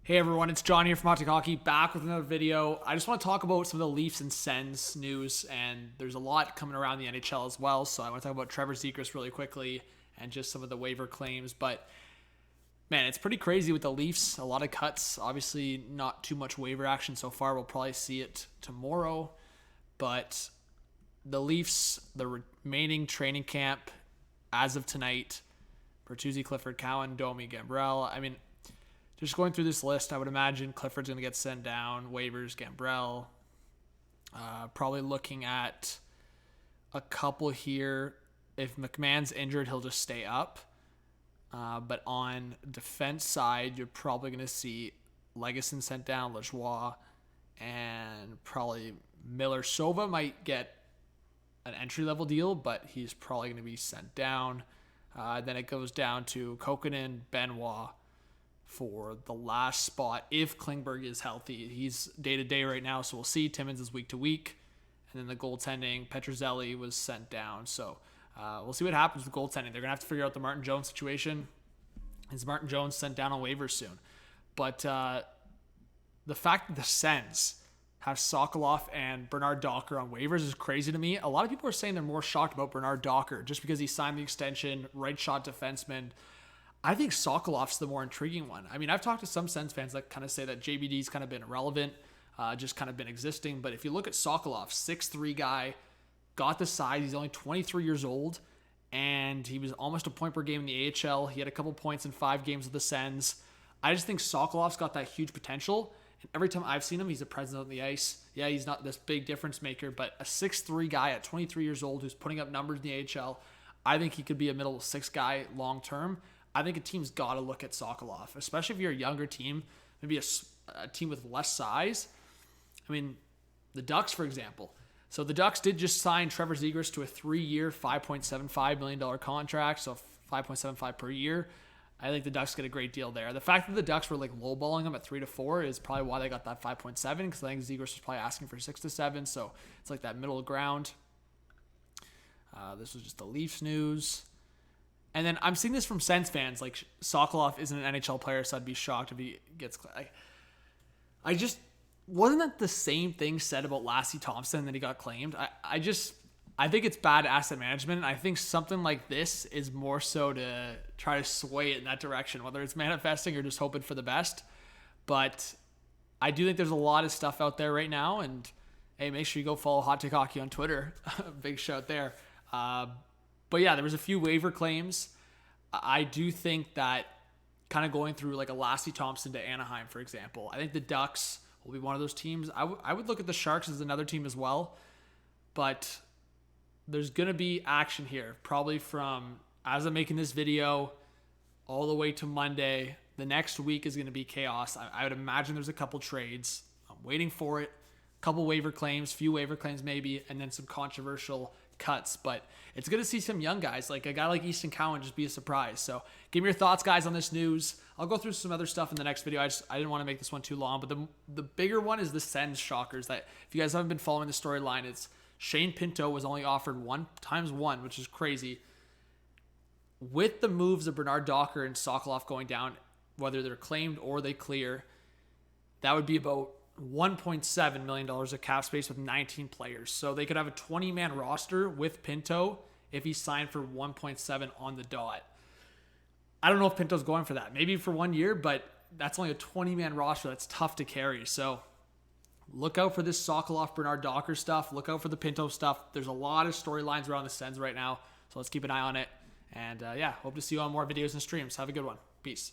Hey everyone, it's John here from Hot Take Hockey, back with another video. I just want to talk about some of the Leafs and Sens news, and there's a lot coming around the NHL as well, so I want to talk about Trevor Zegras really quickly and just some of the waiver claims. But man, it's pretty crazy with the Leafs. A lot of cuts, obviously not too much waiver action so far. We'll probably see it tomorrow, but the Leafs, the remaining training camp as of tonight, Bertuzzi, Clifford, Cowan, Domi, Gambrell. I mean, just going through this list, I would imagine Clifford's going to get sent down, waivers, Gambrell. Probably looking at a couple here. If McMahon's injured, he'll just stay up. But on defense side, you're probably going to see Legason sent down, Lajoie, and probably Miller. Sova might get an entry-level deal, but he's probably going to be sent down. Then it goes down to Kokkonen, Benoit for the last spot if Klingberg is healthy. He's day-to-day right now, so we'll see. Timmins is week-to-week. And then the goaltending, Petruzzelli was sent down. So we'll see what happens with goaltending. They're going to have to figure out the Martin Jones situation. Is Martin Jones sent down on waivers soon? But the fact that the Sens have Sokolov and Bernard Docker on waivers is crazy to me. A lot of people are saying they're more shocked about Bernard Docker just because he signed the extension, right shot defenseman. I think Sokolov's the more intriguing one. I mean, I've talked to some Sens fans that kind of say that JBD's kind of been irrelevant, just kind of been existing. But if you look at Sokolov, 6'3" guy, got the size. He's only 23 years old, and he was almost a point per game in the AHL. He had a couple points in 5 games with the Sens. I just think Sokolov's got that huge potential. And every time I've seen him, he's a presence on the ice. Yeah, he's not this big difference maker, but a 6'3" guy at 23 years old who's putting up numbers in the AHL, I think he could be a middle 6 guy long term. I think a team's got to look at Sokolov, especially if you're a younger team, maybe a team with less size. I mean, the Ducks, for example. So the Ducks did just sign Trevor Zegras to a 3-year, $5.75 million contract, so $5.75 per year. I think the Ducks get a great deal there. The fact that the Ducks were like lowballing him at 3 to 4 is probably why they got that 5.7, because I think Zegras was probably asking for 6 to 7, so it's like that middle ground. This was just the Leafs news. And then I'm seeing this from Sens fans, like Sokolov isn't an NHL player, so I'd be shocked if he gets. I just wasn't that the same thing said about Lassie Thompson that he got claimed. I think it's bad asset management. I think something like this is more so to try to sway it in that direction, whether it's manifesting or just hoping for the best. But I do think there's a lot of stuff out there right now, and hey, make sure you go follow Hot Take Hockey on Twitter. Big shout there. But yeah, there was a few waiver claims. I do think that kind of going through like a Lassie Thompson to Anaheim, for example, I think the Ducks will be one of those teams. I would look at the Sharks as another team as well. But there's going to be action here, probably from as I'm making this video all the way to Monday. The next week is going to be chaos. I would imagine there's a couple trades. I'm waiting for it. Couple waiver claims, few waiver claims maybe, and then some controversial cuts. But it's good to see some young guys, like a guy like Easton Cowan, just be a surprise. So give me your thoughts, guys, on this news. I'll go through some other stuff in the next video. I didn't want to make this one too long, but the bigger one is the Sens shockers. That if you guys haven't been following the storyline, it's Shane Pinto was only offered 1x1, which is crazy. With the moves of Bernard Docker and Sokolov going down, whether they're claimed or they clear, that would be about $1.7 million of cap space with 19 players. So they could have a 20-man roster with Pinto if he signed for 1.7 on the dot. I don't know if Pinto's going for that. Maybe for 1 year, but that's only a 20-man roster. That's tough to carry. So look out for this Sokolov, Bernard Docker stuff. Look out for the Pinto stuff. There's a lot of storylines around the Sens right now, so let's keep an eye on it. And yeah, hope to see you on more videos and streams. Have a good one. Peace.